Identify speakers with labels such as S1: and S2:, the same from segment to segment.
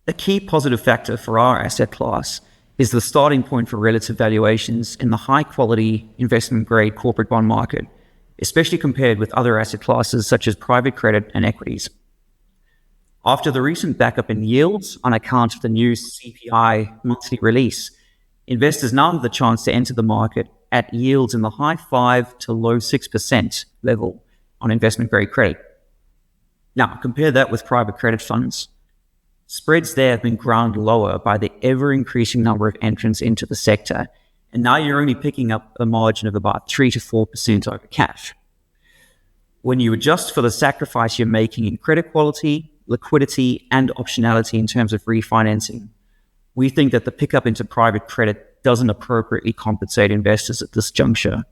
S1: A key positive factor for our asset class is the starting point for relative valuations in the high-quality investment-grade corporate bond market, especially compared with other asset classes such as private credit and equities. After the recent backup in yields on account of the new CPI monthly release, investors now have the chance to enter the market at yields in the high 5 to low 6% level on investment-grade credit. Now, compare that with private credit funds. Spreads there have been ground lower by the ever-increasing number of entrants into the sector, and now you're only picking up a margin of about 3 to 4% over cash. When you adjust for the sacrifice you're making in credit quality, liquidity, and optionality in terms of refinancing, we think that the pickup into private credit doesn't appropriately compensate investors at this juncture.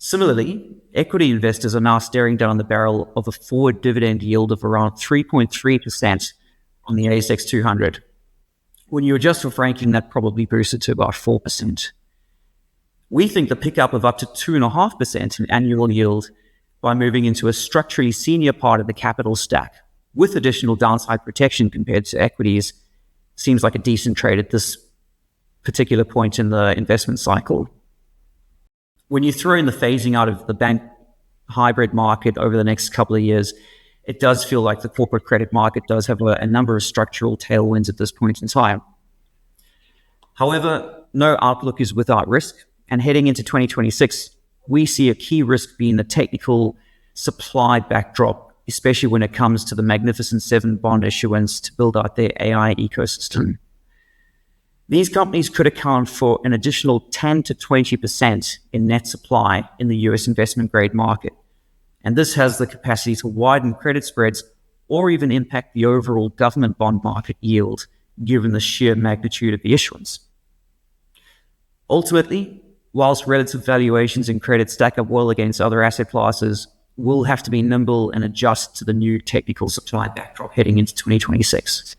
S1: Similarly, equity investors are now staring down the barrel of a forward dividend yield of around 3.3% on the ASX 200. When you adjust for franking, that probably boosted to about 4%. We think the pickup of up to 2.5% in annual yield by moving into a structurally senior part of the capital stack with additional downside protection compared to equities seems like a decent trade at this particular point in the investment cycle. When you throw in the phasing out of the bank hybrid market over the next couple of years, it does feel like the corporate credit market does have a number of structural tailwinds at this point in time. However, no outlook is without risk, and heading into 2026, we see a key risk being the technical supply backdrop, especially when it comes to the Magnificent Seven bond issuance to build out their AI ecosystem. These companies could account for an additional 10 to 20% in net supply in the US investment grade market. And this has the capacity to widen credit spreads or even impact the overall government bond market yield, given the sheer magnitude of the issuance. Ultimately, whilst relative valuations in credit stack up well against other asset classes, we'll have to be nimble and adjust to the new technical supply backdrop heading into 2026.